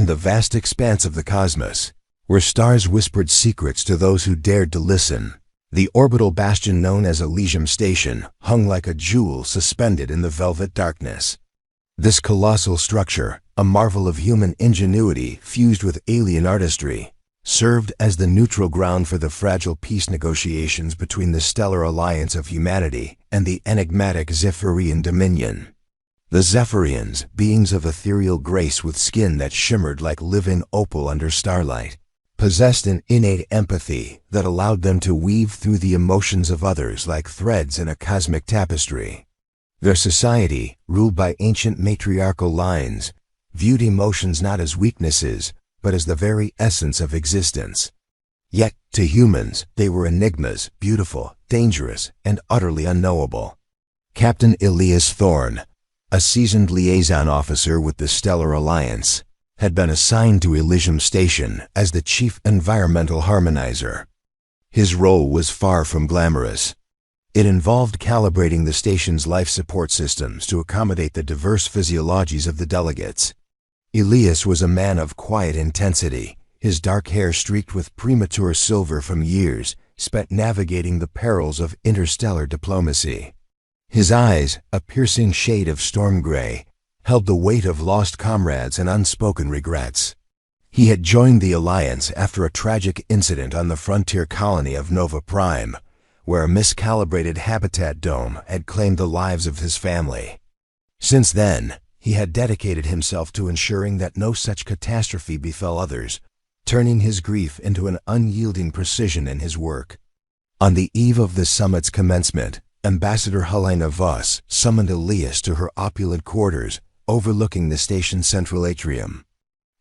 in the vast expanse of the cosmos, where stars whispered secrets to those who dared to listen, the orbital bastion known as Allegium Station hung like a jewel suspended in the velvet darkness. This colossal structure, a marvel of human ingenuity fused with alien artistry, served as the neutral ground for the fragile peace negotiations between the stellar alliance of humanity and the enigmatic Zephyrian Dominion. The Zephyrians, beings of ethereal grace with skin that shimmered like living opal under starlight, possessed an innate empathy that allowed them to weave through the emotions of others like threads in a cosmic tapestry. Their society, ruled by ancient matriarchal lines, viewed emotions not as weaknesses, but as the very essence of existence. Yet, to humans, they were enigmas, beautiful, dangerous, and utterly unknowable. Captain Elias Thorne, a seasoned liaison officer with the Stellar Alliance, had been assigned to Allegium Station as the chief environmental harmonizer. His role was far from glamorous. It involved calibrating the station's life support systems to accommodate the diverse physiologies of the delegates. Elias was a man of quiet intensity, his dark hair streaked with premature silver from years spent navigating the perils of interstellar diplomacy. His eyes, a piercing shade of storm gray, held the weight of lost comrades and unspoken regrets. He had joined the Alliance after a tragic incident on the frontier colony of Nova Prime, where a miscalibrated habitat dome had claimed the lives of his family. Since then, he had dedicated himself to ensuring that no such catastrophe befell others, turning his grief into an unyielding precision in his work. On the eve of the summit's commencement, Ambassador Helena Voss summoned Elias to her opulent quarters, overlooking the station's central atrium.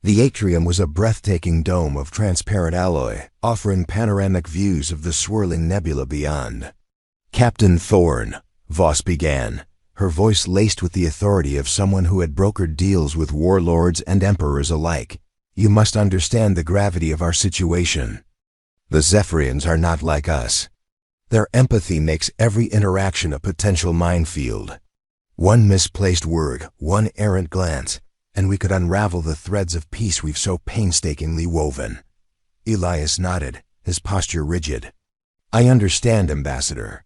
The atrium was a breathtaking dome of transparent alloy, offering panoramic views of the swirling nebula beyond. "Captain Thorne," Voss began, her voice laced with the authority of someone who had brokered deals with warlords and emperors alike, "you must understand the gravity of our situation. The Zephyrians are not like us. Their empathy makes every interaction a potential minefield. One misplaced word, one errant glance, and we could unravel the threads of peace we've so painstakingly woven." Elias nodded, his posture rigid. "I understand, Ambassador.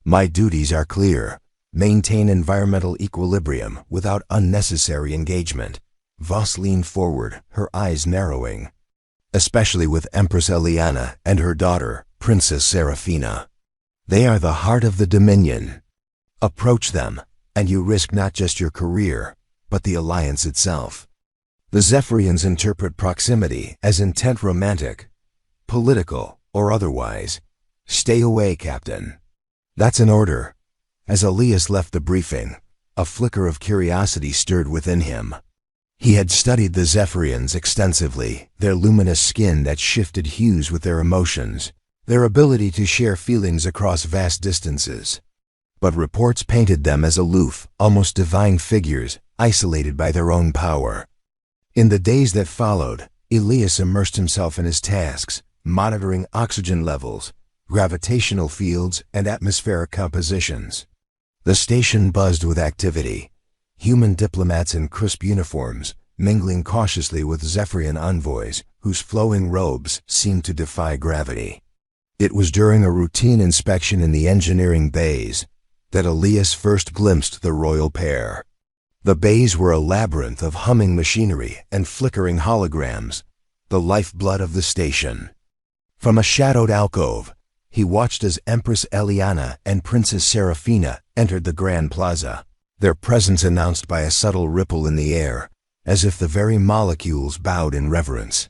My duties are clear. Maintain environmental equilibrium without unnecessary engagement." Voss leaned forward, her eyes narrowing. "Especially with Empress Eliana and her daughter, Princess Serafina. They are the heart of the Dominion. Approach them, and you risk not just your career, but the Alliance itself. The Zephyrians interpret proximity as intent romantic, political, or otherwise. Stay away, Captain." "That's an order." As Elias left the briefing, a flicker of curiosity stirred within him. He had studied the Zephyrians extensively, their luminous skin that shifted hues with their emotions, their ability to share feelings across vast distances. But reports painted them as aloof, almost divine figures, isolated by their own power. In the days that followed, Elias immersed himself in his tasks, monitoring oxygen levels, gravitational fields, and atmospheric compositions. The station buzzed with activity, human diplomats in crisp uniforms, mingling cautiously with Zephyrian envoys, whose flowing robes seemed to defy gravity. It was during a routine inspection in the engineering bays that Elias first glimpsed the royal pair. The bays were a labyrinth of humming machinery and flickering holograms, the lifeblood of the station. From a shadowed alcove, he watched as Empress Eliana and Princess Serafina entered the Grand Plaza, their presence announced by a subtle ripple in the air, as if the very molecules bowed in reverence.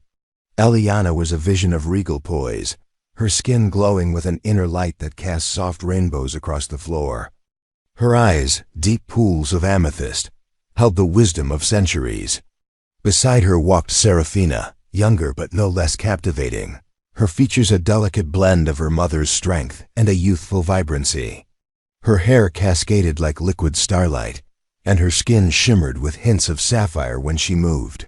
Eliana was a vision of regal poise, her skin glowing with an inner light that cast soft rainbows across the floor. Her eyes, deep pools of amethyst, held the wisdom of centuries. Beside her walked Serafina, younger but no less captivating, her features a delicate blend of her mother's strength and a youthful vibrancy. Her hair cascaded like liquid starlight, and her skin shimmered with hints of sapphire when she moved.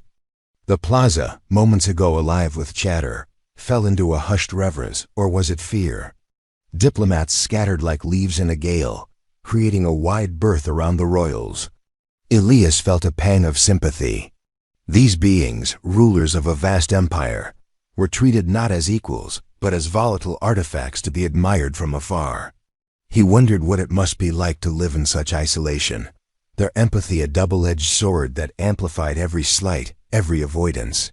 The plaza, moments ago alive with chatter, fell into a hushed reverence, or was it fear? Diplomats scattered like leaves in a gale, creating a wide berth around the royals. Elias felt a pang of sympathy. These beings, rulers of a vast empire, were treated not as equals, but as volatile artifacts to be admired from afar. He wondered what it must be like to live in such isolation, their empathy a double-edged sword that amplified every slight, every avoidance.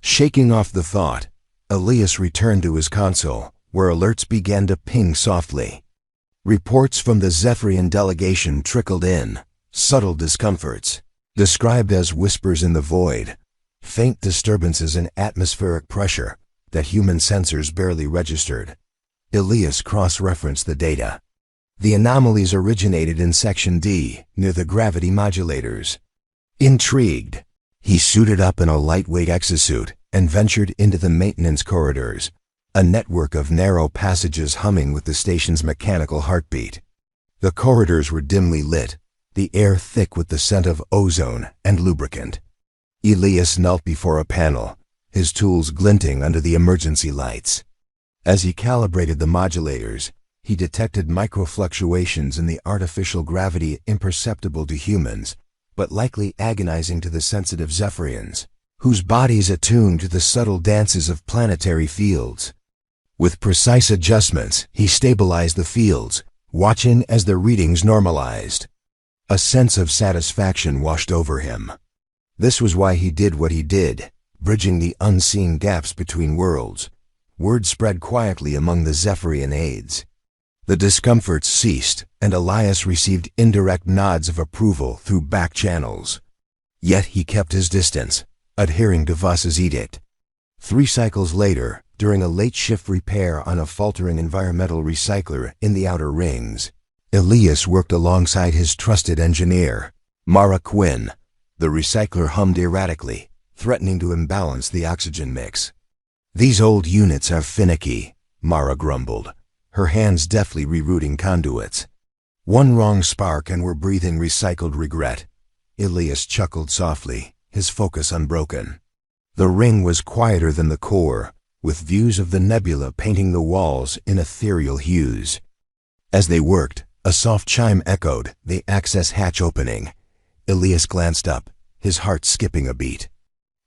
Shaking off the thought, Elias returned to his console, where alerts began to ping softly. Reports from the Zephyrian delegation trickled in, subtle discomforts, described as whispers in the void, faint disturbances in atmospheric pressure that human sensors barely registered. Elias cross-referenced the data. The anomalies originated in Section D, near the gravity modulators. Intrigued, he suited up in a lightweight exosuit and ventured into the maintenance corridors, a network of narrow passages humming with the station's mechanical heartbeat. The corridors were dimly lit, the air thick with the scent of ozone and lubricant. Elias knelt before a panel, his tools glinting under the emergency lights. As he calibrated the modulators, he detected microfluctuations in the artificial gravity imperceptible to humans, but likely agonizing to the sensitive Zephyrians, whose bodies attuned to the subtle dances of planetary fields. With precise adjustments, he stabilized the fields, watching as the readings normalized. A sense of satisfaction washed over him. This was why he did what he did, bridging the unseen gaps between worlds. Word spread quietly among the Zephyrian aides. The discomforts ceased, and Elias received indirect nods of approval through back channels. Yet he kept his distance, adhering to Voss's edict. 3 cycles later, during a late-shift repair on a faltering environmental recycler in the outer rings, Elias worked alongside his trusted engineer, Mara Quinn. The recycler hummed erratically, threatening to imbalance the oxygen mix. "These old units are finicky," Mara grumbled, her hands deftly rerouting conduits. "One wrong spark and we're breathing recycled regret." Elias chuckled softly, his focus unbroken. The ring was quieter than the core, with views of the nebula painting the walls in ethereal hues. As they worked, a soft chime echoed, the access hatch opening. Elias glanced up, his heart skipping a beat.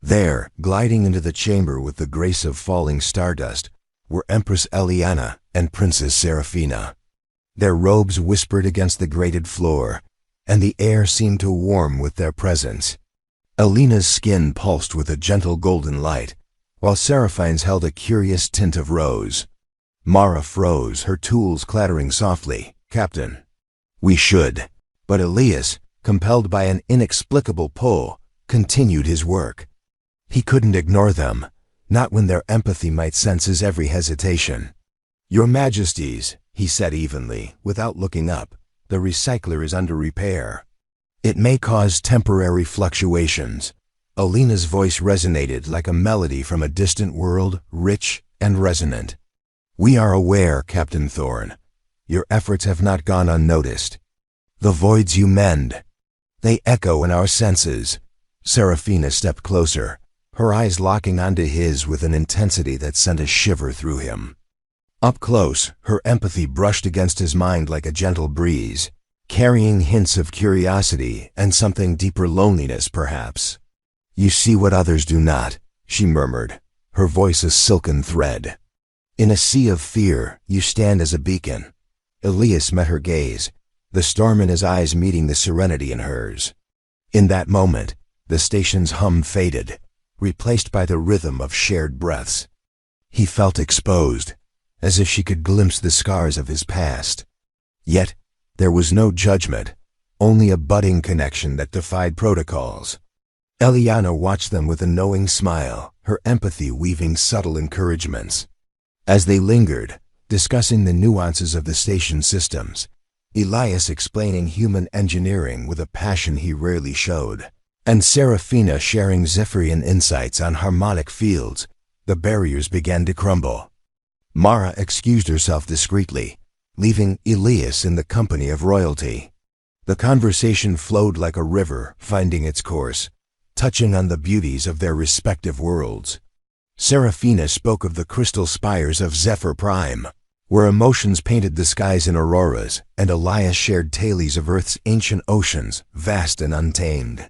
There, gliding into the chamber with the grace of falling stardust, were Empress Eliana and Princess Seraphina. Their robes whispered against the grated floor, and the air seemed to warm with their presence. Elena's skin pulsed with a gentle golden light, while Seraphine's held a curious tint of rose. Mara froze, her tools clattering softly. "Captain." "We should." But Elias, compelled by an inexplicable pull, continued his work. He couldn't ignore them, not when their empathy might sense his every hesitation. "Your Majesties," he said evenly, without looking up, "the recycler is under repair. It may cause temporary fluctuations." Elena's voice resonated like a melody from a distant world, rich and resonant. "We are aware, Captain Thorne. Your efforts have not gone unnoticed. The voids you mend, they echo in our senses." Seraphina stepped closer, her eyes locking onto his with an intensity that sent a shiver through him. Up close, her empathy brushed against his mind like a gentle breeze, carrying hints of curiosity and something deeper loneliness, perhaps. "You see what others do not," she murmured, her voice a silken thread. "In a sea of fear, you stand as a beacon." Elias met her gaze, the storm in his eyes meeting the serenity in hers. In that moment, the station's hum faded, replaced by the rhythm of shared breaths. He felt exposed, as if she could glimpse the scars of his past. Yet, there was no judgment, only a budding connection that defied protocols. Eliana watched them with a knowing smile, her empathy weaving subtle encouragements. As they lingered, discussing the nuances of the station systems, Elias explaining human engineering with a passion he rarely showed, and Seraphina sharing Zephyrian insights on harmonic fields, the barriers began to crumble. Mara excused herself discreetly, leaving Elias in the company of royalty. The conversation flowed like a river, finding its course, touching on the beauties of their respective worlds. Seraphina spoke of the crystal spires of Zephyr Prime, where emotions painted the skies in auroras, and Elias shared tales of Earth's ancient oceans, vast and untamed.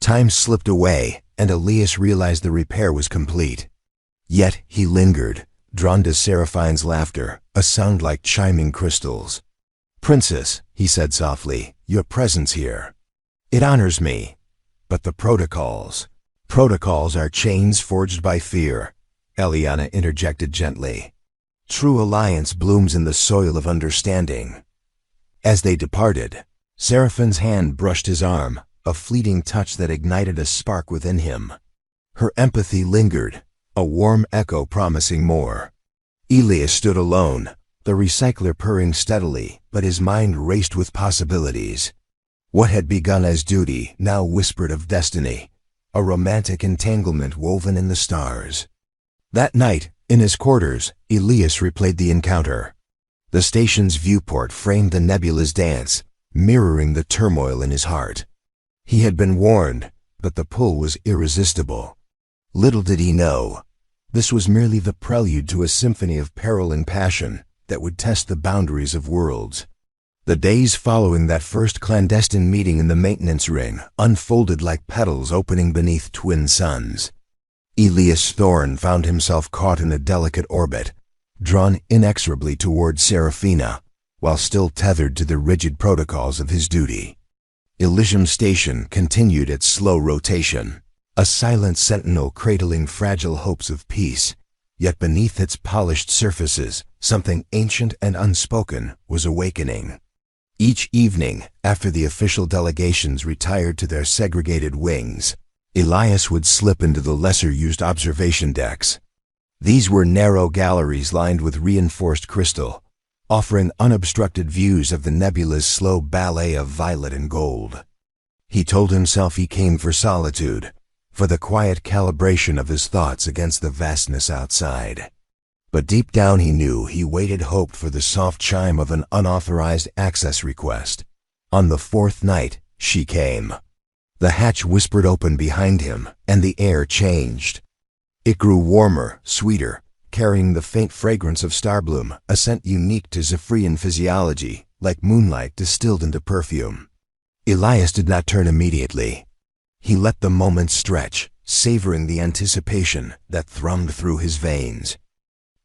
Time slipped away, and Elias realized the repair was complete. Yet he lingered, drawn to Seraphine's laughter, a sound like chiming crystals. "Princess," he said softly, "your presence here. It honors me. But the protocols are chains forged by fear," Eliana interjected gently. "True alliance blooms in the soil of understanding." As they departed, Seraphine's hand brushed his arm, a fleeting touch that ignited a spark within him. Her empathy lingered, a warm echo promising more. Elias stood alone, the recycler purring steadily, but his mind raced with possibilities. What had begun as duty now whispered of destiny, a romantic entanglement woven in the stars. That night, in his quarters, Elias replayed the encounter. The station's viewport framed the nebula's dance, mirroring the turmoil in his heart. He had been warned, but the pull was irresistible. Little did he know, this was merely the prelude to a symphony of peril and passion that would test the boundaries of worlds. The days following that first clandestine meeting in the maintenance ring unfolded like petals opening beneath twin suns. Elias Thorne found himself caught in a delicate orbit, drawn inexorably toward Seraphina, while still tethered to the rigid protocols of his duty. Allegium Station continued its slow rotation, a silent sentinel cradling fragile hopes of peace, yet beneath its polished surfaces, something ancient and unspoken was awakening. Each evening, after the official delegations retired to their segregated wings, Elias would slip into the lesser-used observation decks. These were narrow galleries lined with reinforced crystal, offering unobstructed views of the nebula's slow ballet of violet and gold. He told himself he came for solitude, for the quiet calibration of his thoughts against the vastness outside. But deep down he knew he hoped for the soft chime of an unauthorized access request. On the fourth night, she came. The hatch whispered open behind him, and the air changed. It grew warmer, sweeter, carrying the faint fragrance of starbloom, a scent unique to Zephyrian physiology, like moonlight distilled into perfume. Elias did not turn immediately. He let the moment stretch, savoring the anticipation that thrummed through his veins.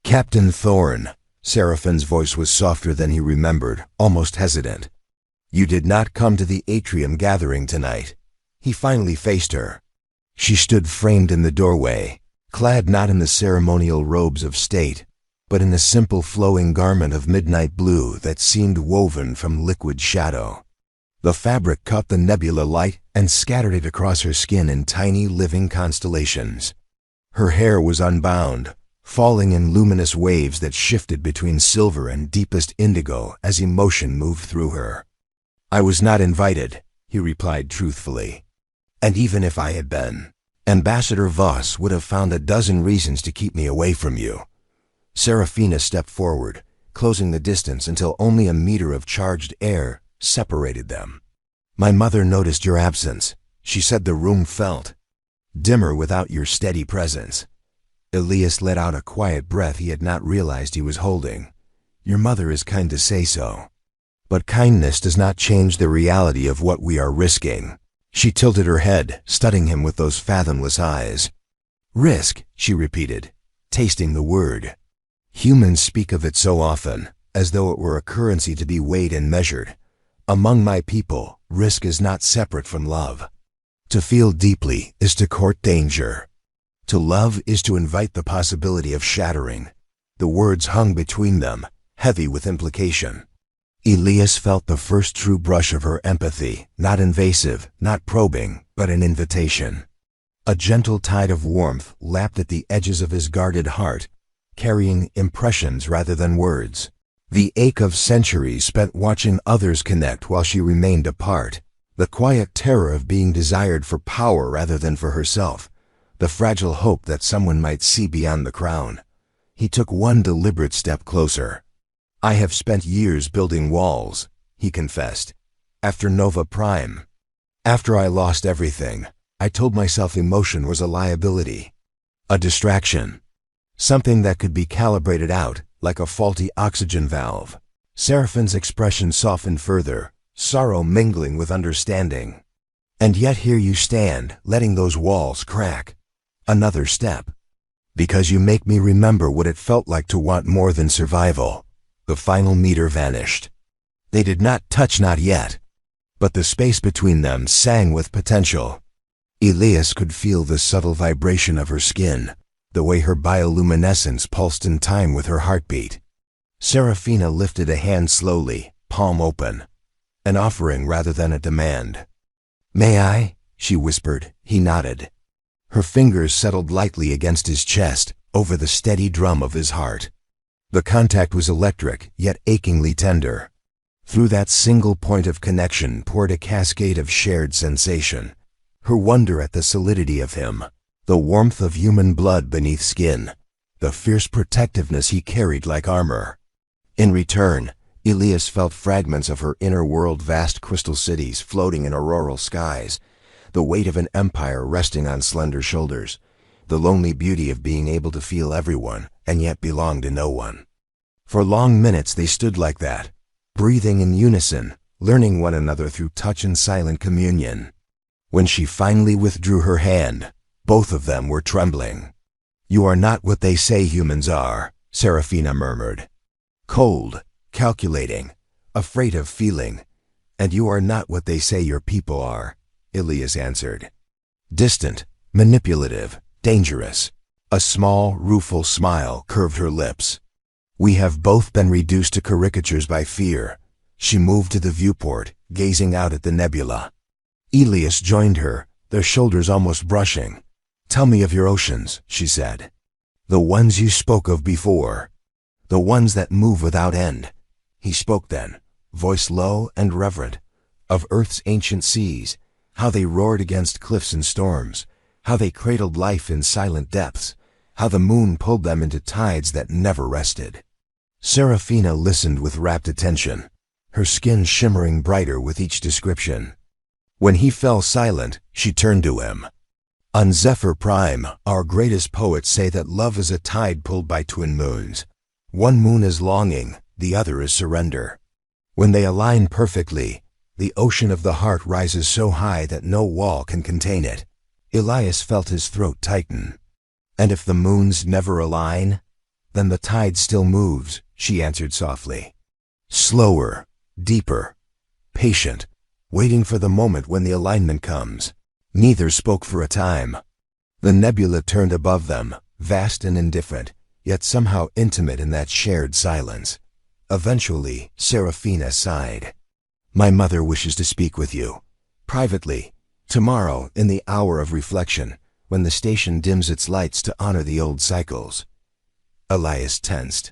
"Captain Thorne," Seraphine's voice was softer than he remembered, almost hesitant. "You did not come to the atrium gathering tonight." He finally faced her. She stood framed in the doorway, clad not in the ceremonial robes of state, but in a simple flowing garment of midnight blue that seemed woven from liquid shadow. The fabric caught the nebula light and scattered it across her skin in tiny living constellations. Her hair was unbound, falling in luminous waves that shifted between silver and deepest indigo as emotion moved through her. "I was not invited," he replied truthfully. "And even if I had been, Ambassador Voss would have found a dozen reasons to keep me away from you." Seraphina stepped forward, closing the distance until only a meter of charged air separated them. "My mother noticed your absence. She said the room felt dimmer without your steady presence." Elias let out a quiet breath he had not realized he was holding. "Your mother is kind to say so. But kindness does not change the reality of what we are risking." She tilted her head, studying him with those fathomless eyes. "Risk," she repeated, tasting the word. "Humans speak of it so often, as though it were a currency to be weighed and measured. Among my people, risk is not separate from love. To feel deeply is to court danger. To love is to invite the possibility of shattering." The words hung between them, heavy with implication. Elias felt the first true brush of her empathy, not invasive, not probing, but an invitation. A gentle tide of warmth lapped at the edges of his guarded heart, carrying impressions rather than words. The ache of centuries spent watching others connect while she remained apart, the quiet terror of being desired for power rather than for herself, the fragile hope that someone might see beyond the crown. He took one deliberate step closer. "I have spent years building walls," he confessed. "After Nova Prime. After I lost everything, I told myself emotion was a liability, a distraction, something that could be calibrated out like a faulty oxygen valve." Seraphine's expression softened further, sorrow mingling with understanding. And yet here you stand, letting those walls crack. Another step. Because you make me remember what it felt like to want more than survival. The final meter vanished. They did not touch, not yet. But the space between them sang with potential. Elias could feel the subtle vibration of her skin, the way her bioluminescence pulsed in time with her heartbeat. Serafina lifted a hand slowly, palm open, an offering rather than a demand. "May I?" she whispered. He nodded. Her fingers settled lightly against his chest, over the steady drum of his heart. The contact was electric, yet achingly tender. Through that single point of connection poured a cascade of shared sensation. Her wonder at the solidity of him, the warmth of human blood beneath skin, the fierce protectiveness he carried like armor. In return, Elias felt fragments of her inner world, vast crystal cities floating in auroral skies, the weight of an empire resting on slender shoulders, the lonely beauty of being able to feel everyone and yet belong to no one. For long minutes they stood like that, breathing in unison, learning one another through touch and silent communion. When she finally withdrew her hand, both of them were trembling. "You are not what they say humans are," Serafina murmured. "Cold, calculating, afraid of feeling. And you are not what they say your people are," Elias answered. "Distant, manipulative, dangerous." A small, rueful smile curved her lips. "We have both been reduced to caricatures by fear." She moved to the viewport, gazing out at the nebula. Elias joined her, their shoulders almost brushing. "Tell me of your oceans," she said. "The ones you spoke of before. The ones that move without end." He spoke then, voice low and reverent, of Earth's ancient seas, how they roared against cliffs and storms, how they cradled life in silent depths, how the moon pulled them into tides that never rested. Serafina listened with rapt attention, her skin shimmering brighter with each description. When he fell silent, she turned to him. "On Zephyr Prime, our greatest poets say that love is a tide pulled by twin moons. One moon is longing, the other is surrender. When they align perfectly, the ocean of the heart rises so high that no wall can contain it." Elias felt his throat tighten. "And if the moons never align, then the tide still moves," she answered softly. "Slower, deeper, patient, waiting for the moment when the alignment comes." Neither spoke for a time. The nebula turned above them, vast and indifferent, yet somehow intimate in that shared silence. Eventually, Serafina sighed. "My mother wishes to speak with you. Privately. Tomorrow, in the hour of reflection, when the station dims its lights to honor the old cycles." Elias tensed.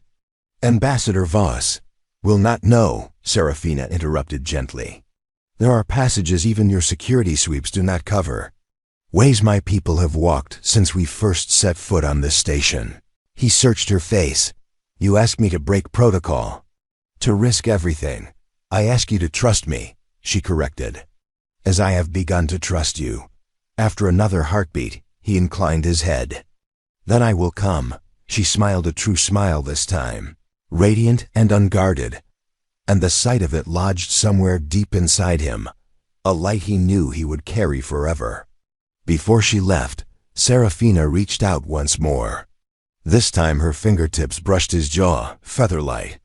"Ambassador Voss will not know," Serafina interrupted gently. "There are passages even your security sweeps do not cover. Ways my people have walked since we first set foot on this station." He searched her face. "You ask me to break protocol, to risk everything. I ask you to trust me," she corrected. "As I have begun to trust you." After another heartbeat, he inclined his head. "Then I will come." She smiled, a true smile this time, radiant and unguarded, and the sight of it lodged somewhere deep inside him, a light he knew he would carry forever. Before she left, Serafina reached out once more. This time her fingertips brushed his jaw, feather-light.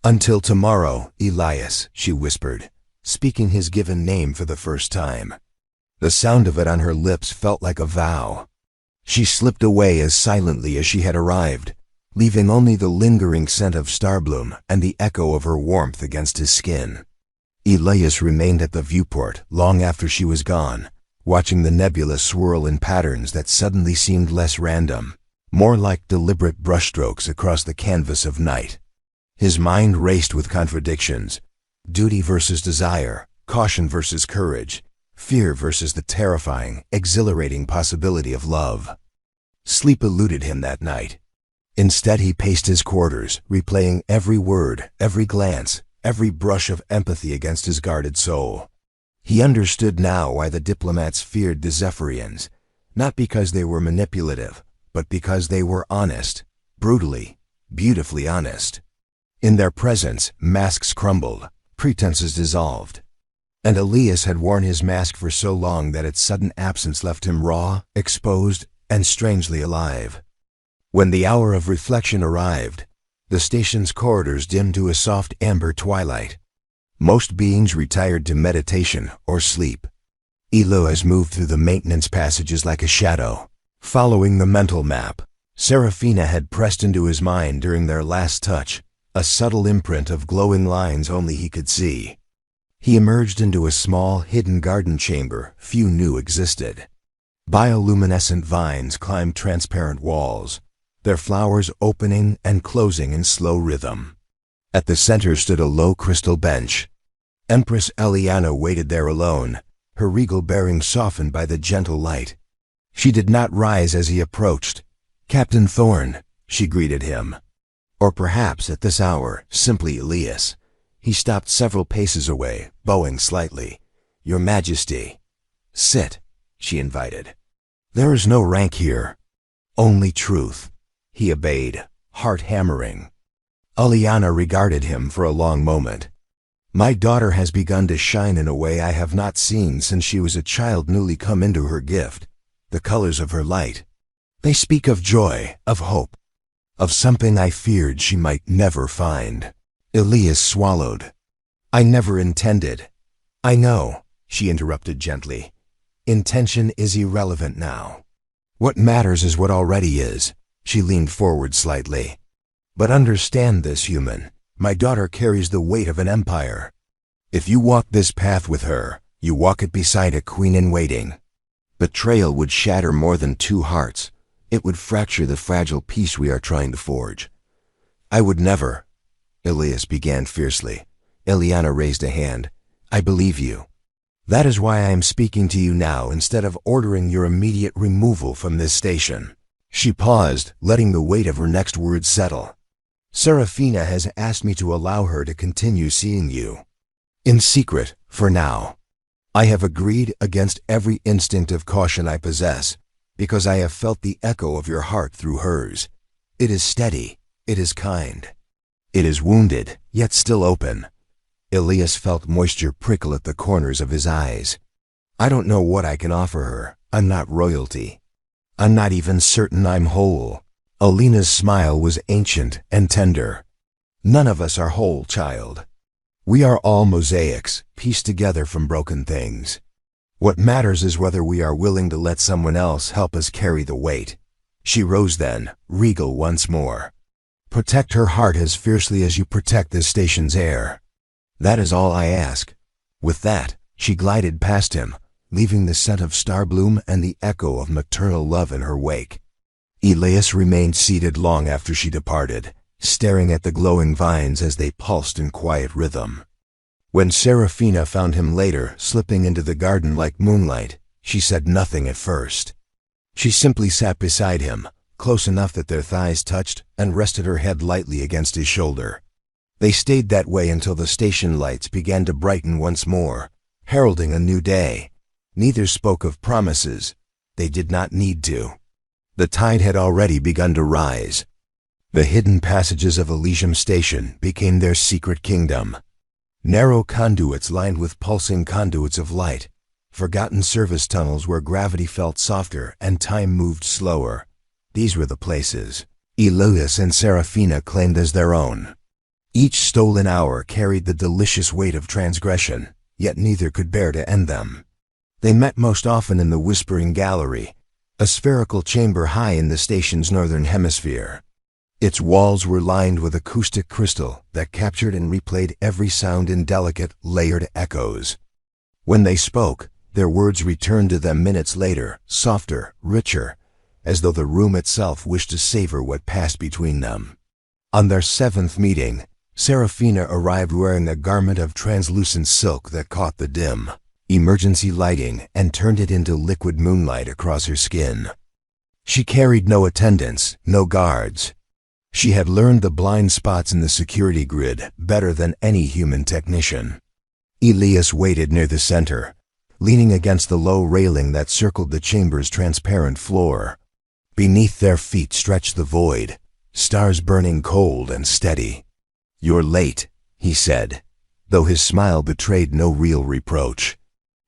"Until tomorrow, Elias," she whispered, speaking his given name for the first time. The sound of it on her lips felt like a vow. She slipped away as silently as she had arrived, leaving only the lingering scent of starbloom and the echo of her warmth against his skin. Elias remained at the viewport long after she was gone, watching the nebula swirl in patterns that suddenly seemed less random, more like deliberate brushstrokes across the canvas of night. His mind raced with contradictions: duty versus desire, caution versus courage, fear versus the terrifying, exhilarating possibility of love. Sleep eluded him that night. Instead, he paced his quarters, replaying every word, every glance, every brush of empathy against his guarded soul. He understood now why the diplomats feared the Zephyrians, not because they were manipulative, but because they were honest, brutally, beautifully honest. In their presence, masks crumbled, pretenses dissolved. And Elias had worn his mask for so long that its sudden absence left him raw, exposed, and strangely alive. When the hour of reflection arrived, the station's corridors dimmed to a soft amber twilight. Most beings retired to meditation or sleep. Elias moved through the maintenance passages like a shadow, following the mental map Seraphina had pressed into his mind during their last touch, a subtle imprint of glowing lines only he could see. He emerged into a small, hidden garden chamber few knew existed. Bioluminescent vines climbed transparent walls, their flowers opening and closing in slow rhythm. At the center stood a low crystal bench. Empress Eliana waited there alone, her regal bearing softened by the gentle light. She did not rise as he approached. "Captain Thorne," she greeted him. Or perhaps at this hour, simply Elias. He stopped several paces away, bowing slightly. "Your Majesty." "Sit," she invited. "There is no rank here. Only truth." He obeyed, heart hammering. Eliana regarded him for a long moment. "My daughter has begun to shine in a way I have not seen since she was a child newly come into her gift. The colors of her light. They speak of joy, of hope, of something I feared she might never find." Elias swallowed. "I never intended." "I know," she interrupted gently. "Intention is irrelevant now. What matters is what already is." She leaned forward slightly. "But understand this, human. My daughter carries the weight of an empire. If you walk this path with her, you walk it beside a queen in waiting. Betrayal would shatter more than two hearts. It would fracture the fragile peace we are trying to forge." "I would never," Elias began fiercely. Eliana raised a hand. "I believe you. That is why I am speaking to you now instead of ordering your immediate removal from this station." She paused, letting the weight of her next words settle. "Seraphina has asked me to allow her to continue seeing you. In secret, for now. I have agreed against every instinct of caution I possess, because I have felt the echo of your heart through hers. It is steady, it is kind. It is wounded, yet still open." Elias felt moisture prickle at the corners of his eyes. "I don't know what I can offer her. I'm not royalty. I'm not even certain I'm whole." Alina's smile was ancient and tender. "None of us are whole, child. We are all mosaics, pieced together from broken things. What matters is whether we are willing to let someone else help us carry the weight." She rose then, regal once more. "Protect her heart as fiercely as you protect this station's air. That is all I ask." With that, she glided past him, leaving the scent of starbloom and the echo of maternal love in her wake. Elias remained seated long after she departed, staring at the glowing vines as they pulsed in quiet rhythm. When Seraphina found him later, slipping into the garden like moonlight, she said nothing at first. She simply sat beside him, close enough that their thighs touched, and rested her head lightly against his shoulder. They stayed that way until the station lights began to brighten once more, heralding a new day. Neither spoke of promises. They did not need to. The tide had already begun to rise. The hidden passages of Allegium Station became their secret kingdom. Narrow conduits lined with pulsing conduits of light, forgotten service tunnels where gravity felt softer and time moved slower. These were the places Elias and Seraphina claimed as their own. Each stolen hour carried the delicious weight of transgression, yet neither could bear to end them. They met most often in the Whispering Gallery, a spherical chamber high in the station's northern hemisphere. Its walls were lined with acoustic crystal that captured and replayed every sound in delicate, layered echoes. When they spoke, their words returned to them minutes later, softer, richer, as though the room itself wished to savor what passed between them. On their 7th meeting, Seraphina arrived wearing a garment of translucent silk that caught the dim, emergency lighting and turned it into liquid moonlight across her skin. She carried no attendants, no guards. She had learned the blind spots in the security grid better than any human technician. Elias waited near the center, leaning against the low railing that circled the chamber's transparent floor. Beneath their feet stretched the void, stars burning cold and steady. "You're late," he said. though his smile betrayed no real reproach.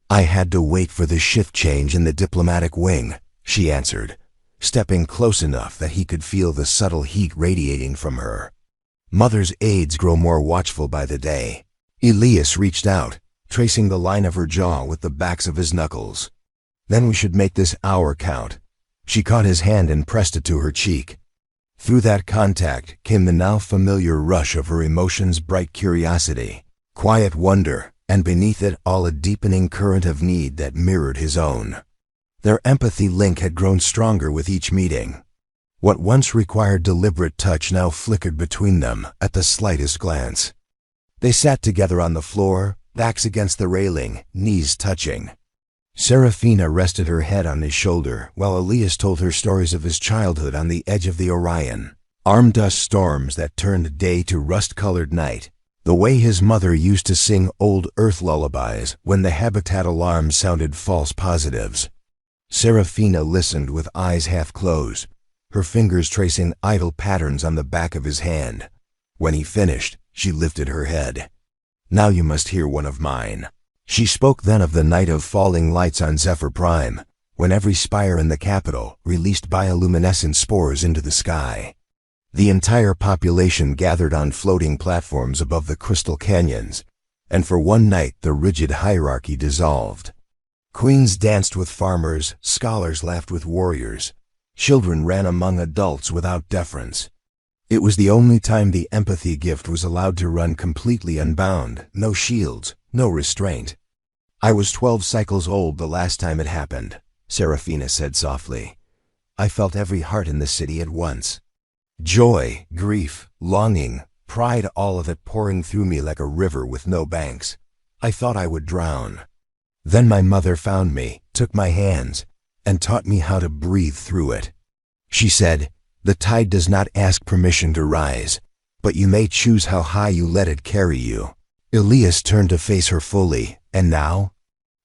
"I had to wait for the shift change in the diplomatic wing," she answered, stepping close enough that he could feel the subtle heat radiating from her. "Mother's aides grow more watchful by the day." Elias reached out, tracing the line of her jaw with the backs of his knuckles. "Then we should make this hour count." She caught his hand and pressed it to her cheek. Through that contact came the now familiar rush of her emotions' bright curiosity, quiet wonder, and beneath it all a deepening current of need that mirrored his own. Their empathy link had grown stronger with each meeting. What once required deliberate touch now flickered between them at the slightest glance. They sat together on the floor, backs against the railing, knees touching. Serafina rested her head on his shoulder while Elias told her stories of his childhood on the edge of the Orion. Arm dust storms that turned day to rust-colored night. The way his mother used to sing old Earth lullabies when the habitat alarm sounded false positives. Serafina listened with eyes half closed, her fingers tracing idle patterns on the back of his hand. When he finished, she lifted her head. "Now you must hear one of mine." She spoke then of the night of falling lights on Zephyr Prime, when every spire in the capital released bioluminescent spores into the sky. The entire population gathered on floating platforms above the crystal canyons, and for one night the rigid hierarchy dissolved. Queens danced with farmers, scholars laughed with warriors, children ran among adults without deference. It was the only time the empathy gift was allowed to run completely unbound, no shields, no restraint. "I was 12 cycles old the last time it happened," Serafina said softly. "I felt every heart in the city at once. Joy, grief, longing, pride, all of it pouring through me like a river with no banks. I thought I would drown. Then my mother found me, took my hands, and taught me how to breathe through it. She said, 'The tide does not ask permission to rise, but you may choose how high you let it carry you.'" Elias turned to face her fully. "And now?"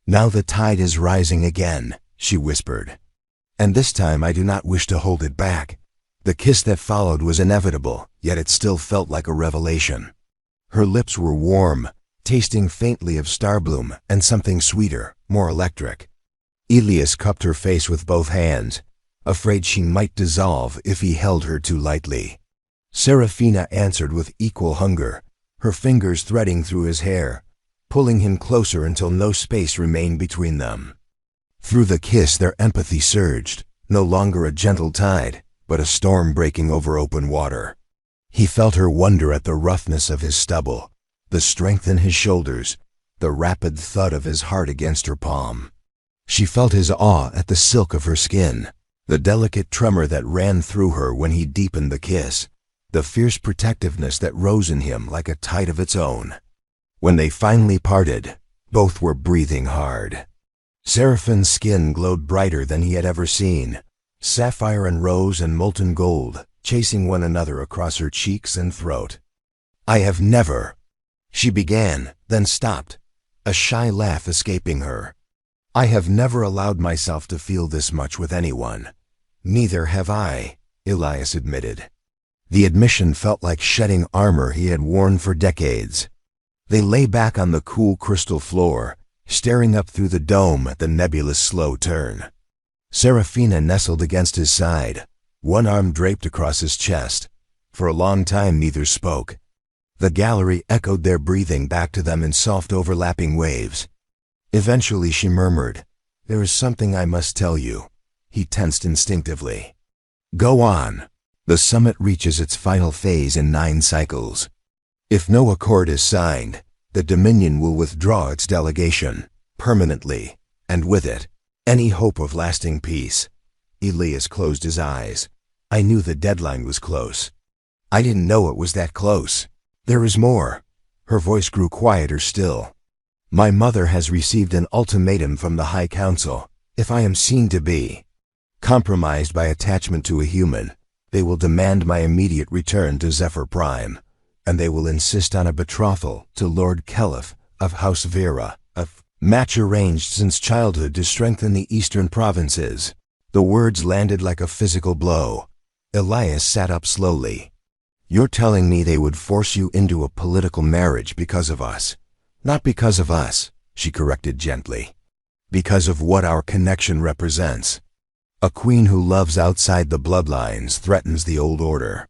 "Now the tide is rising again," she whispered. "And this time I do not wish to hold it back." The kiss that followed was inevitable, yet it still felt like a revelation. Her lips were warm, tasting faintly of starbloom and something sweeter, more electric. Elias cupped her face with both hands, afraid she might dissolve if he held her too lightly. Serafina answered with equal hunger, her fingers threading through his hair, pulling him closer until no space remained between them. Through the kiss their empathy surged, no longer a gentle tide, but a storm breaking over open water. He felt her wonder at the roughness of his stubble, the strength in his shoulders, the rapid thud of his heart against her palm. She felt his awe at the silk of her skin, the delicate tremor that ran through her when he deepened the kiss, the fierce protectiveness that rose in him like a tide of its own. When they finally parted, both were breathing hard. Seraphine's skin glowed brighter than he had ever seen, sapphire and rose and molten gold chasing one another across her cheeks and throat. "I have never," she began, then stopped, a shy laugh escaping her. "I have never allowed myself to feel this much with anyone." "Neither have I," Elias admitted. The admission felt like shedding armor he had worn for decades. They lay back on the cool crystal floor, staring up through the dome at the nebulous slow turn. Serafina nestled against his side, one arm draped across his chest. For a long time neither spoke. The gallery echoed their breathing back to them in soft overlapping waves. Eventually she murmured, "There is something I must tell you." He tensed instinctively. "Go on." The summit reaches its final phase in 9 cycles. If no accord is signed, the Dominion will withdraw its delegation, permanently, and with it, any hope of lasting peace. Elias closed his eyes. "I knew the deadline was close. I didn't know it was that close. There is more." Her voice grew quieter still. "My mother has received an ultimatum from the High Council. If I am seen to be compromised by attachment to a human, they will demand my immediate return to Zephyr Prime, and they will insist on a betrothal to Lord Kelif of House Vera, a match arranged since childhood to strengthen the eastern provinces." The words landed like a physical blow. Elias sat up slowly. "You're telling me they would force you into a political marriage because of us?" Not because of us, she corrected gently. Because of what our connection represents. A queen who loves outside the bloodlines threatens the old order.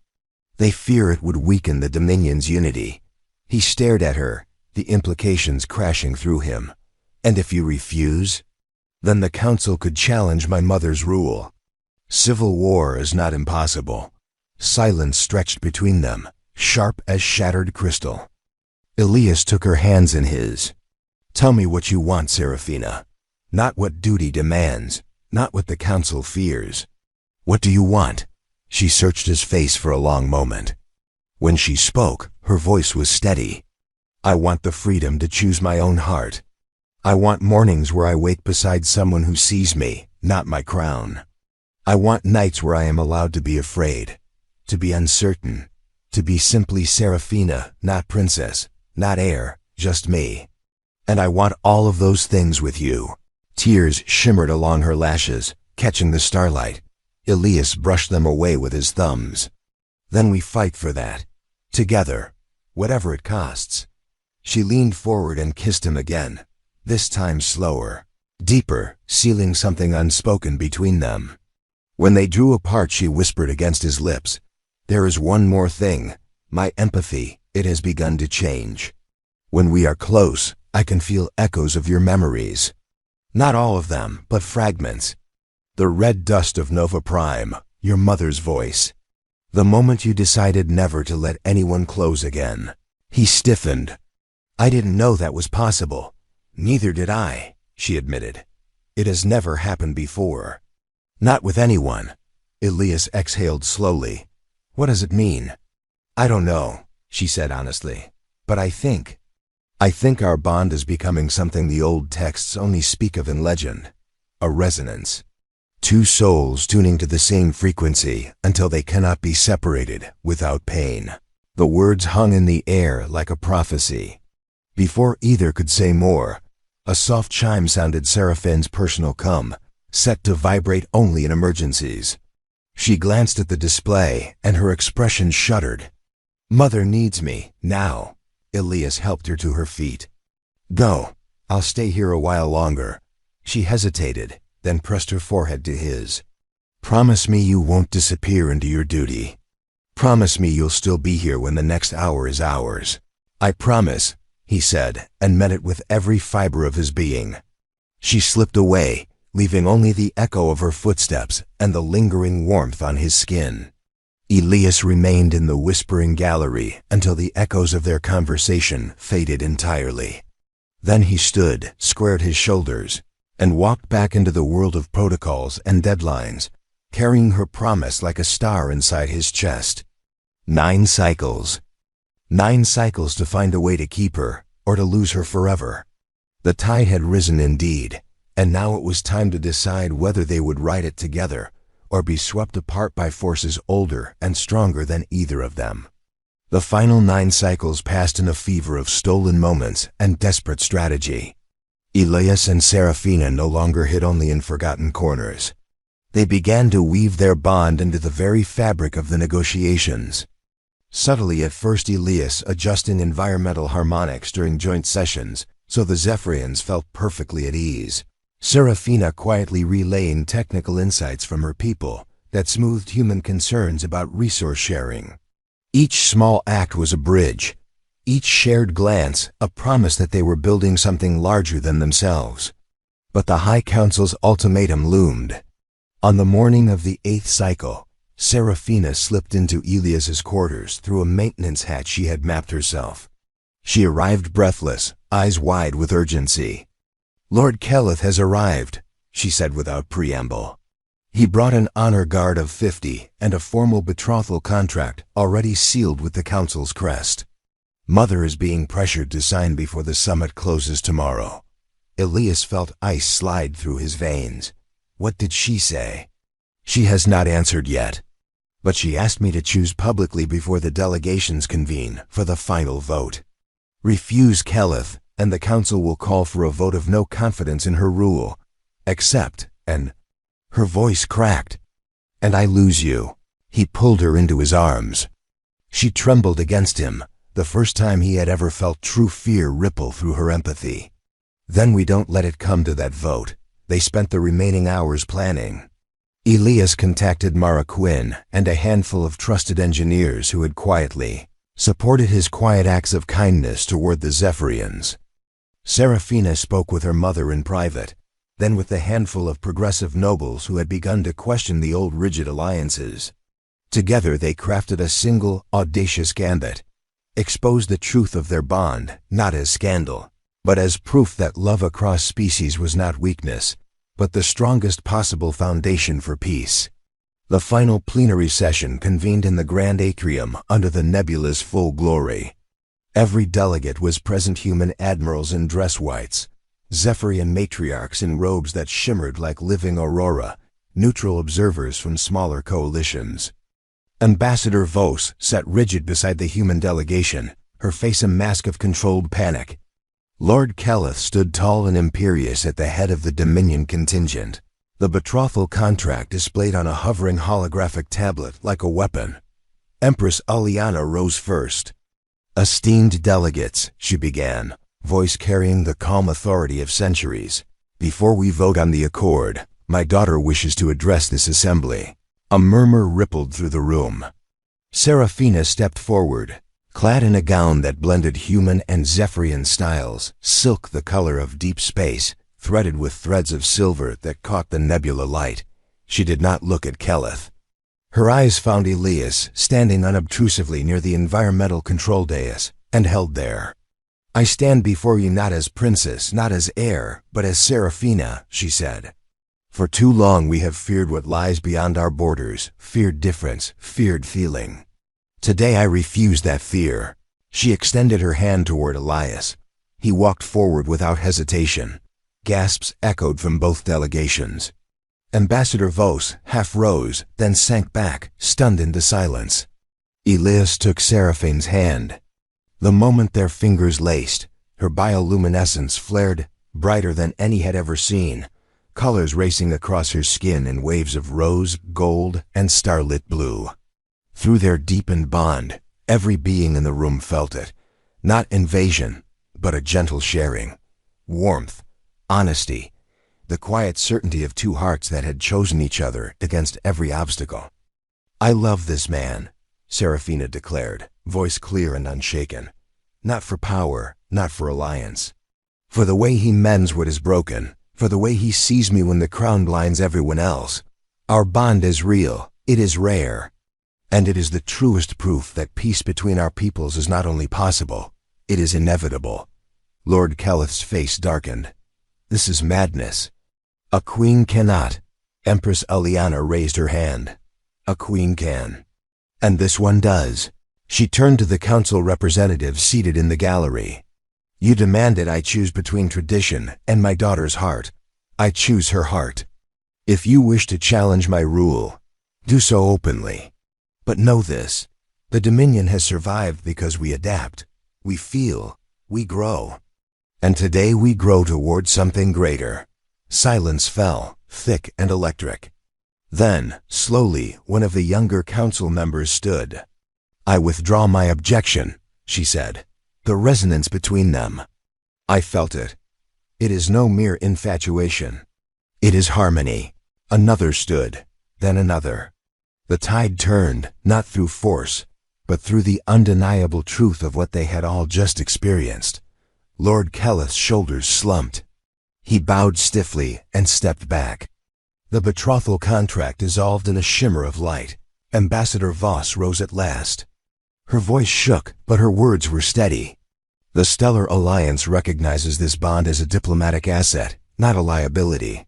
They fear it would weaken the Dominion's unity. He stared at her, the implications crashing through him. And if you refuse? Then the council could challenge my mother's rule. Civil war is not impossible. Silence stretched between them, sharp as shattered crystal. Elias took her hands in his. Tell me what you want, Seraphina. Not what duty demands, not what the council fears. What do you want? She searched his face for a long moment. When she spoke, her voice was steady. I want the freedom to choose my own heart. I want mornings where I wake beside someone who sees me, not my crown. I want nights where I am allowed to be afraid, to be uncertain, to be simply Seraphina, not princess, not heir, just me. And I want all of those things with you. Tears shimmered along her lashes, catching the starlight. Elias brushed them away with his thumbs. Then we fight for that. Together. Whatever it costs. She leaned forward and kissed him again. This time slower. Deeper, sealing something unspoken between them. When they drew apart, she whispered against his lips. There is one more thing. My empathy, it has begun to change. When we are close, I can feel echoes of your memories. Not all of them, but fragments. The red dust of Nova Prime, your mother's voice. The moment you decided never to let anyone close again. He stiffened. I didn't know that was possible. Neither did I, she admitted. It has never happened before. Not with anyone. Elias exhaled slowly. What does it mean? I don't know, she said honestly. But I think our bond is becoming something the old texts only speak of in legend. A resonance. Two souls tuning to the same frequency until they cannot be separated without pain. The words hung in the air like a prophecy. Before either could say more, a soft chime sounded Seraphine's personal come, set to vibrate only in emergencies. She glanced at the display, and her expression shuddered. Mother needs me, now. Elias helped her to her feet. Go. I'll stay here a while longer. She hesitated, then pressed her forehead to his. Promise me you won't disappear into your duty. Promise me you'll still be here when the next hour is ours. I promise, he said, and meant it with every fiber of his being. She slipped away, leaving only the echo of her footsteps and the lingering warmth on his skin. Elias remained in the whispering gallery until the echoes of their conversation faded entirely. Then he stood, squared his shoulders, and walked back into the world of protocols and deadlines, carrying her promise like a star inside his chest. 9 cycles. 9 cycles to find a way to keep her, or to lose her forever. The tide had risen indeed, and now it was time to decide whether they would ride it together, or be swept apart by forces older and stronger than either of them. The final 9 cycles passed in a fever of stolen moments and desperate strategy. Elias and Seraphina no longer hid only in forgotten corners. They began to weave their bond into the very fabric of the negotiations. Subtly at first, Elias adjusting environmental harmonics during joint sessions so the Zephyrians felt perfectly at ease. Seraphina quietly relaying technical insights from her people that smoothed human concerns about resource sharing. Each small act was a bridge. Each shared glance a promise that they were building something larger than themselves. But the High Council's ultimatum loomed. On the morning of the 8th cycle, Seraphina slipped into Elias's quarters through a maintenance hatch she had mapped herself. She arrived breathless, eyes wide with urgency. Lord Keleth has arrived, she said without preamble. He brought an honor guard of 50 and a formal betrothal contract already sealed with the council's crest. Mother is being pressured to sign before the summit closes tomorrow. Elias felt ice slide through his veins. What did she say? She has not answered yet. But she asked me to choose publicly before the delegations convene for the final vote. Refuse Keleth, and the council will call for a vote of no confidence in her rule. Accept, and her voice cracked. And I lose you. He pulled her into his arms. She trembled against him, the first time he had ever felt true fear ripple through her empathy. Then we don't let it come to that vote. They spent the remaining hours planning. Elias contacted Mara Quinn and a handful of trusted engineers who had quietly supported his quiet acts of kindness toward the Zephyrians. Seraphina spoke with her mother in private, then with the handful of progressive nobles who had begun to question the old rigid alliances. Together they crafted a single, audacious gambit, exposed the truth of their bond, not as scandal, but as proof that love across species was not weakness, but the strongest possible foundation for peace. The final plenary session convened in the Grand Atrium under the nebula's full glory. Every delegate was present human admirals in dress whites, Zephyrian matriarchs in robes that shimmered like living aurora, neutral observers from smaller coalitions. Ambassador Vos sat rigid beside the human delegation, her face a mask of controlled panic. Lord Keleth stood tall and imperious at the head of the Dominion contingent, the betrothal contract displayed on a hovering holographic tablet like a weapon. Empress Aliana rose first. "Esteemed delegates," she began, voice carrying the calm authority of centuries. "Before we vote on the accord, my daughter wishes to address this assembly." A murmur rippled through the room. Seraphina stepped forward, clad in a gown that blended human and Zephyrian styles, silk the color of deep space, threaded with threads of silver that caught the nebula light. She did not look at Keleth. Her eyes found Elias, standing unobtrusively near the environmental control dais, and held there. "I stand before you not as princess, not as heir, but as Seraphina," she said. "For too long we have feared what lies beyond our borders, feared difference, feared feeling. Today I refuse that fear." She extended her hand toward Elias. He walked forward without hesitation. Gasps echoed from both delegations. Ambassador Vos half rose, then sank back, stunned into silence. Elias took Seraphine's hand. The moment their fingers laced, her bioluminescence flared, brighter than any had ever seen, colors racing across her skin in waves of rose, gold, and starlit blue. Through their deepened bond, every being in the room felt it. Not invasion, but a gentle sharing. Warmth, honesty, the quiet certainty of two hearts that had chosen each other against every obstacle. "I love this man," Seraphina declared, voice clear and unshaken. "Not for power, not for alliance. For the way he mends what is broken, for the way he sees me when the crown blinds everyone else. Our bond is real, it is rare. And it is the truest proof that peace between our peoples is not only possible, it is inevitable." Lord Keleth's face darkened. "This is madness." "A queen cannot." Empress Aliana raised her hand. "A queen can. And this one does." She turned to the council representatives seated in the gallery. "You demanded I choose between tradition and my daughter's heart. I choose her heart. If you wish to challenge my rule, do so openly. But know this, the Dominion has survived because we adapt, we feel, we grow. And today we grow toward something greater." Silence fell, thick and electric. Then, slowly, one of the younger council members stood. "I withdraw my objection," she said. "The resonance between them. I felt it. It is no mere infatuation. It is harmony." Another stood, then another. The tide turned, not through force, but through the undeniable truth of what they had all just experienced. Lord Keleth's shoulders slumped. He bowed stiffly and stepped back. The betrothal contract dissolved in a shimmer of light. Ambassador Vos rose at last. Her voice shook, but her words were steady. "The Stellar Alliance recognizes this bond as a diplomatic asset, not a liability.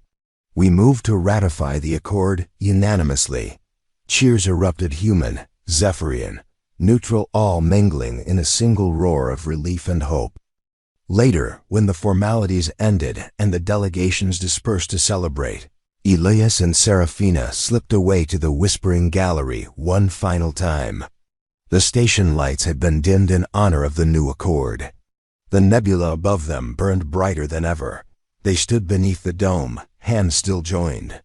We move to ratify the accord unanimously." Cheers erupted, human, Zephyrian, neutral, all mingling in a single roar of relief and hope. Later, when the formalities ended and the delegations dispersed to celebrate, Elias and Seraphina slipped away to the whispering gallery one final time. The station lights had been dimmed in honor of the new accord. The nebula above them burned brighter than ever. They stood beneath the dome, hands still joined.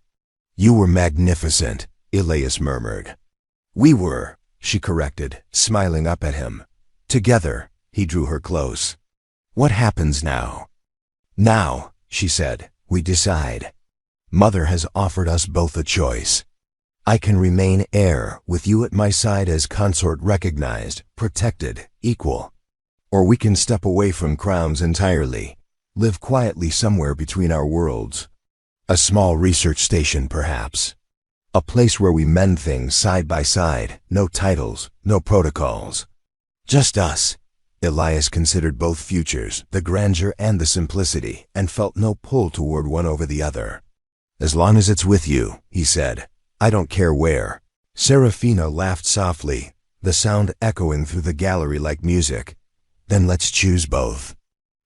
"You were magnificent," Elias murmured. "We were," she corrected, smiling up at him. Together, he drew her close. What happens now? Now, she said, we decide. Mother has offered us both a choice. I can remain heir with you at my side as consort recognized, protected, equal. Or we can step away from crowns entirely, live quietly somewhere between our worlds. A small research station, perhaps. A place where we mend things side by side, no titles, no protocols. Just us. Elias considered both futures, the grandeur and the simplicity, and felt no pull toward one over the other. As long as it's with you, he said, I don't care where. Serafina laughed softly, the sound echoing through the gallery like music. Then let's choose both.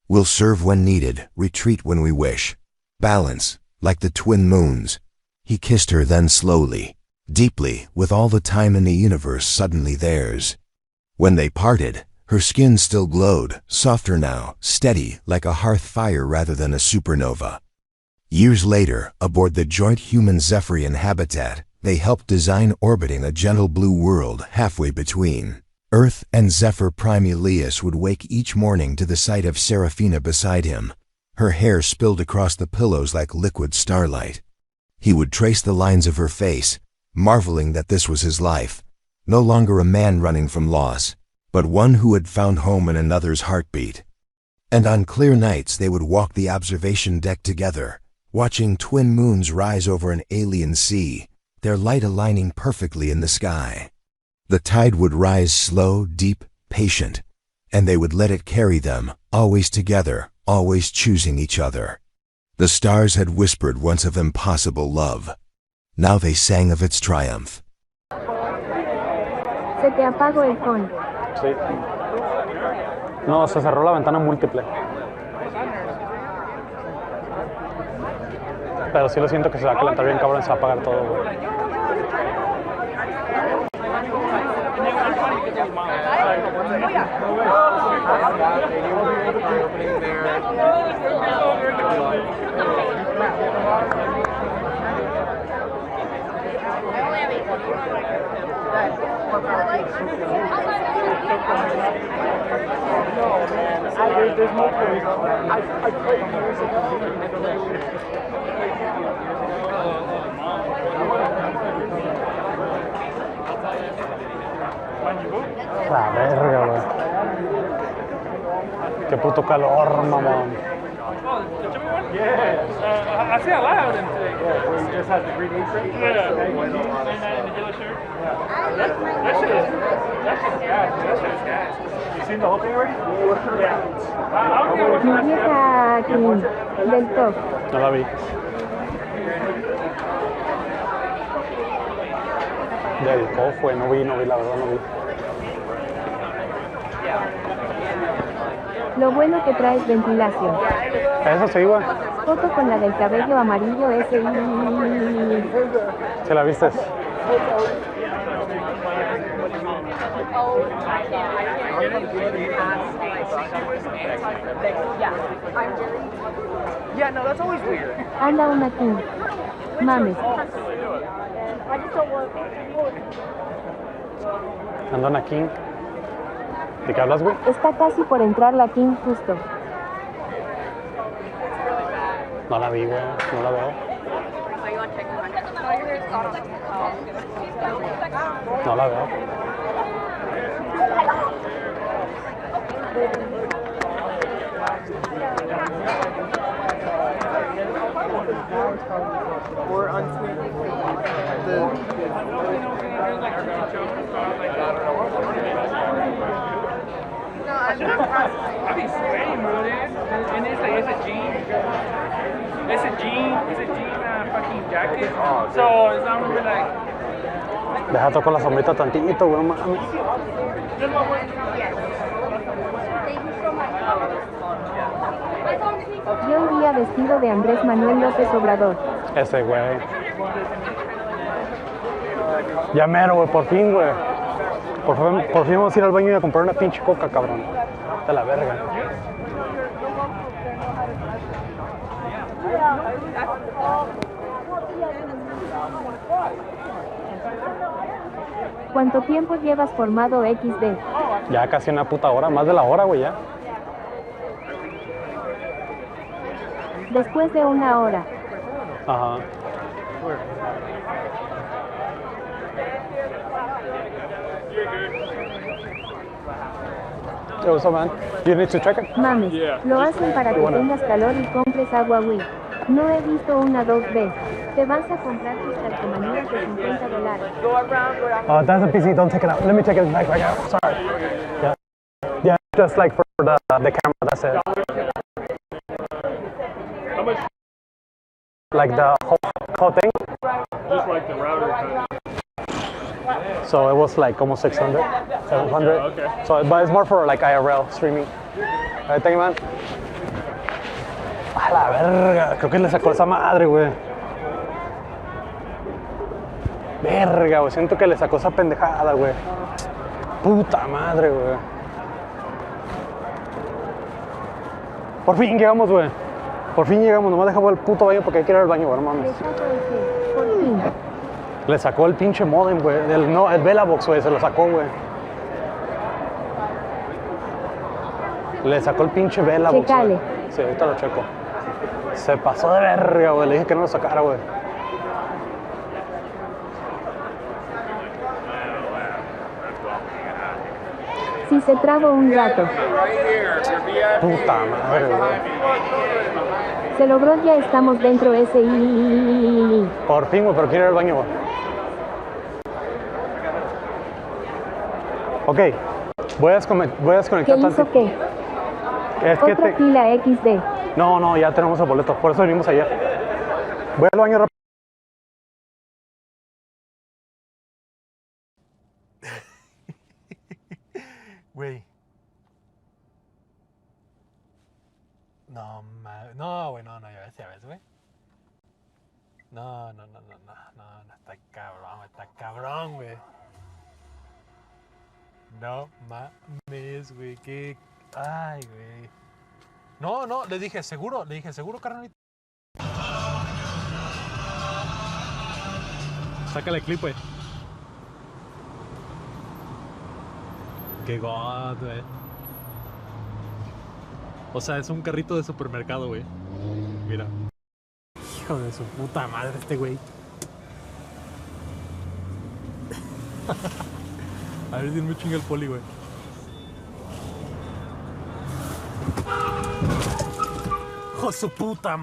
We'll serve when needed, retreat when we wish. Balance, like the twin moons. He kissed her then slowly, deeply, with all the time in the universe suddenly theirs. When they parted, her skin still glowed, softer now, steady, like a hearth fire rather than a supernova. Years later, aboard the joint human-Zephyrian habitat, they helped design orbiting a gentle blue world halfway between. Earth and Zephyr Prime Elias would wake each morning to the sight of Serafina beside him, her hair spilled across the pillows like liquid starlight. He would trace the lines of her face, marveling that this was his life, no longer a man running from loss, but one who had found home in another's heartbeat. And on clear nights they would walk the observation deck together, watching twin moons rise over an alien sea, their light aligning perfectly in the sky. The tide would rise slow, deep, patient, and they would let it carry them, always together, always choosing each other. The stars had whispered once of impossible love. Now they sang of its triumph. Se te apagó el phone. Sí. No, se cerró la ventana múltiple. Pero sí lo siento que se va a calentar bien cabrón, se va a apagar todo, güey. La verga, güey. Qué puto calor, mamón. I see a lot of them today. Yeah, where you just had the green apron? Yeah. And the yellow shirt. That shit is gas. That shit is gas. You seen the whole thing already? Yeah. I don't know what Mi vieja Kim, del top. No la vi. Del cofre, no vi, la verdad no vi. Lo bueno que traes ventilación. Eso sí, güey. Foto con la del cabello amarillo ese. ¿Se la viste? Yeah, no, that's always weird. Anda una Kim. Mames. Andan aquí. ¿De qué hablas, güey? Está casi por entrar la Kim justo. No la vi, güey. No la veo. No la veo. Or untweeting I be sweating, bro, dude. And it's like, it's a jean. It's a jean fucking jacket. So it's not really like. Deja toco la sombrita tantito, güey. No mames. Yo iría vestido de Andrés Manuel López Obrador. Ese, güey. Ya mero, güey. Por fin, güey. Por fin vamos a ir al baño y a comprar una pinche coca, cabrón. De la verga. ¿Cuánto tiempo llevas formado XD? Ya casi una puta hora, más de la hora, güey, ya. Después de una hora. Ajá. Yo, what's up, man? You need to check it? Mames, lo hacen para que Bueno. tengas calor y compres agua Wii. No he visto una 2B. Te vas a comprar tus calcomanías de $50. That's a PC, don't take it out. Let me take it back right now. Sorry. Yeah. Yeah, just like for the camera, that's it. How much? Like the whole thing. Just like the router kind of. So it was like almost 600, 700. Oh, okay. So, but it's more for like IRL streaming. Alright, thank you, man. A la verga, creo que le sacó esa madre, güey. Verga, güey, siento que le sacó esa pendejada, güey. Puta madre, güey. Por fin llegamos, güey. Por fin llegamos, nomás dejamos el puto baño porque hay que ir al baño, güey, no mames. Le saco el qué, por fin. Le sacó el pinche modem, güey. No, el Velabox, güey, se lo sacó, güey. Le sacó el pinche Velabox. Checale. Güey. Sí, ahorita lo checo. Se pasó de verga, güey. Le dije que no lo sacara, güey. Si se traba un rato. Puta madre, güey. Se logró, ya estamos dentro ese y... Por fin, güey, pero quiero ir al baño, güey. Ok. Voy a ¿Qué desconectar hizo tantito. qué? Es que Otra fila XD. No, ya tenemos el boleto. Por eso venimos ayer. Voy al baño rápido. Güey. No, güey, no, ya ves, güey. No, está cabrón, güey. No mames, güey, qué... Ay, güey. No, le dije, seguro, carnalito. Sácale el clip, güey. Qué god, güey. O sea, es un carrito de supermercado, güey. Mira. Hijo de su puta madre este güey. A ver si me chinga el poli, güey. Hijo de su puta madre.